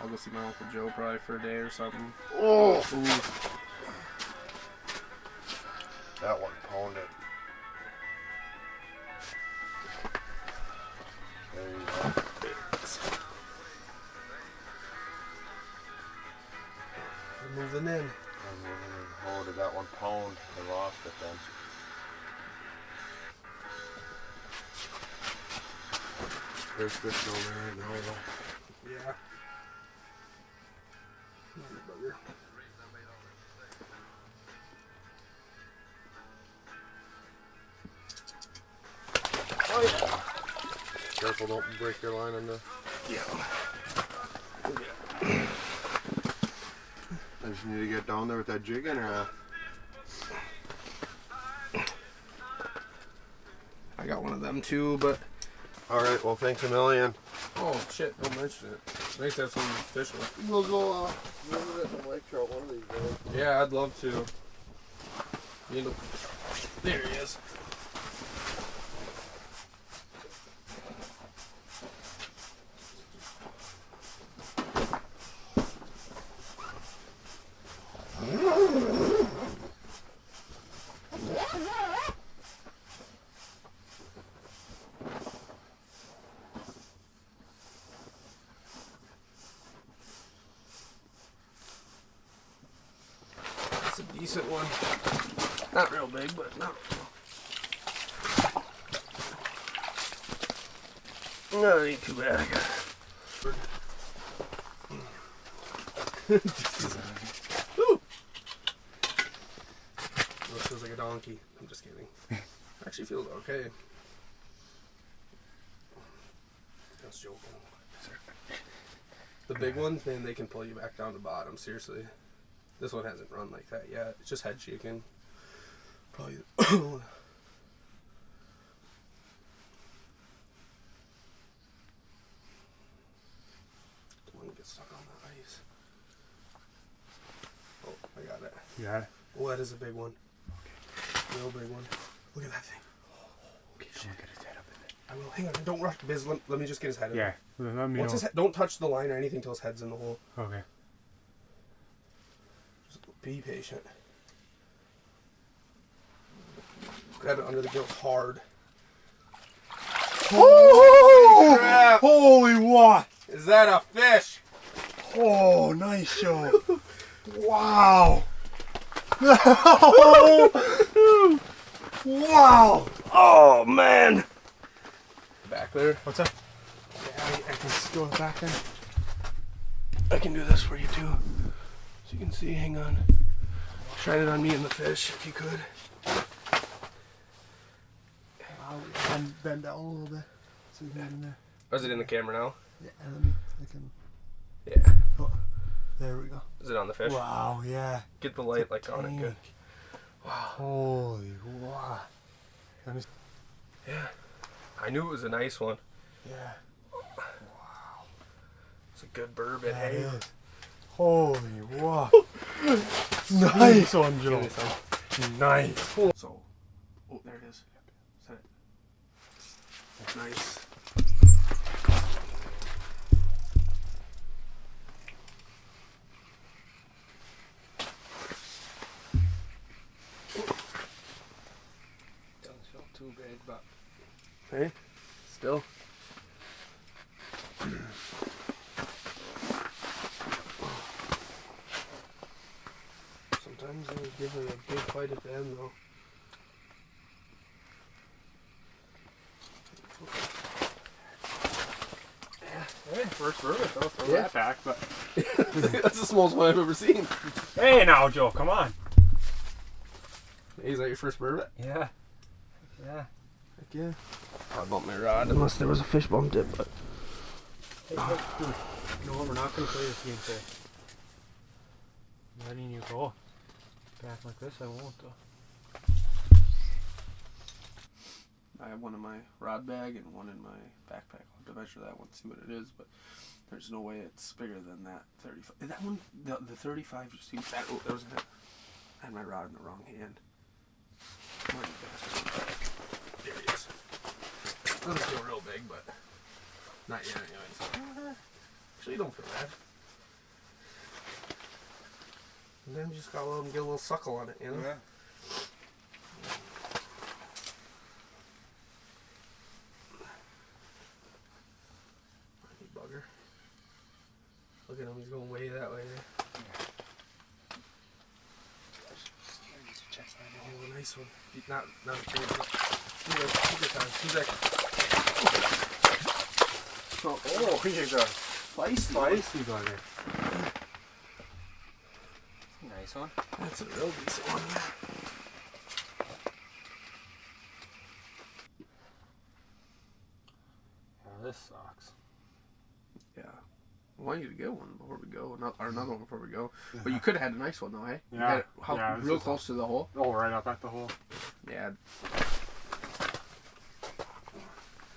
I'll go see my Uncle Joe probably for a day or something. Oh! Ooh. That one pounded. There you go. We're moving in. Oh, did that one pound? I lost it then. There's fish over there right now though. Yeah. Bugger. Oh yeah. Careful, don't break your line on the... Yeah. I just need to get down there with that jig in or... I got one of them too, but... Alright, well thanks a million. Oh shit, don't mention it. It's nice to have some fish with. We'll go visit some lake trout one of these days. Yeah, I'd love to. You know, there he is. It's a decent one. Not real big, but no. No, it ain't too bad. I got it. Woo! Oh, it feels like a donkey. I'm just kidding. Actually feels okay. I was joking. The big ones, man, they can pull you back down to bottom, seriously. This one hasn't run like that yet. It's just head shaking. Probably. The one gets stuck on the ice. Oh, I got it. You got it? Oh, that is a big one. Okay. Real big one. Look at that thing. Okay, don't get his head up in it. I will. Hang on. Don't rush, Biz. Let me just get his head in. Yeah. Let me Once know. his head, don't touch the line or anything till his head's in the hole. Okay. Just be patient. Grab it under the gills hard. Oh! Crap! Holy what? Is that a fish? Oh, nice show. Wow. Wow. Oh man! Back there. What's that? Yeah, I can throw it back in. I can do this for you too, so you can see. Hang on. Shine it on me and the fish if you could. I'll bend down a little bit so we can get in there. Oh, is it in the camera now? Yeah, let me. I can. Yeah. Oh, there we go. Is it on the fish? Wow, yeah. Get the light like on it. Good. Wow. Holy wow. Yeah. I knew it was a nice one. Yeah. It's a good burbot, That hey? is. Holy wow. Nice one, Give Joe. me some. Nice. So, oh, there it is. Is that it? That's nice. Doesn't feel too big, but Hey, still. Sometimes they give it a big fight at the end, though. hey, first burbot though. Throw Yeah. that back, but That's the smallest one I've ever seen. hey, now Joe, come on. Hey, is that your first burbot? Yeah. Yeah. Heck yeah. I bumped my rod, unless there was a fish bumped it, but. Hey, hey, dude. No, we're not gonna play this game today. I'm letting you go. Back like this, I won't though. I have one in my rod bag and one in my backpack. I'll have to measure that one, see what it is, but there's no way it's bigger than that 35. That one, the 35, you see that? Oh, that was it. I had my rod in the wrong hand. Where are you bastards? There he is. Doesn't feel real big, but not yet anyways. Actually, you don't feel bad. And then you just gotta let them get a little suckle on it, you know? Yeah. Lucky bugger. Look at him, he's going way that way. Oh, nice one. Not big, but take your time. He's like, Oh, he's a feisty bugger. Nice one. That's a real decent one. Yeah, this sucks. Yeah. I want you to get one before we go, or another one before we go. But you could have had a nice one though, hey? You had it real close to the hole. Oh, right up at the hole. Yeah.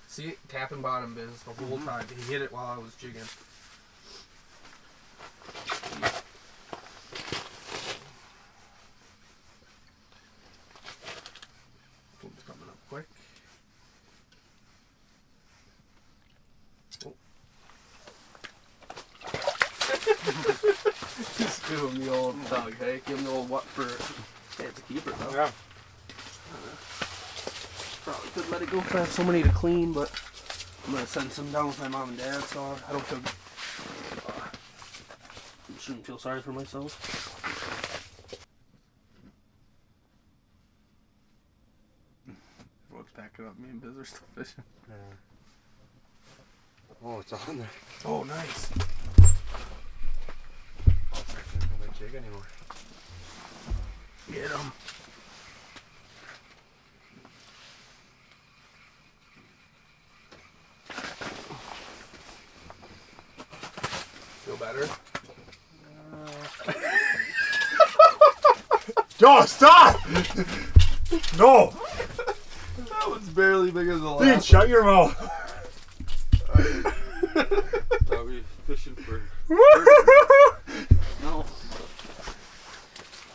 See, tapping bottom biz the whole time. He hit it while I was jigging. One's coming up quick. Oh. Just give him the old tug, hey? Give him the old what for... Hey, it's a keeper though. Yeah. Probably could let it go because I have so many to clean, but I'm going to send some down with my mom and dad, so I don't feel... I shouldn't feel sorry for myself. Everyone's packing up. Me and Biz are still fishing. Yeah. Oh, it's on there. Oh, nice. I can't feel my jig anymore. Get him. Feel better? Yo, stop! No! That was barely big as the last. Dude, shut your mouth. Thought we fishing for. No.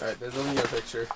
Alright, there's only a picture.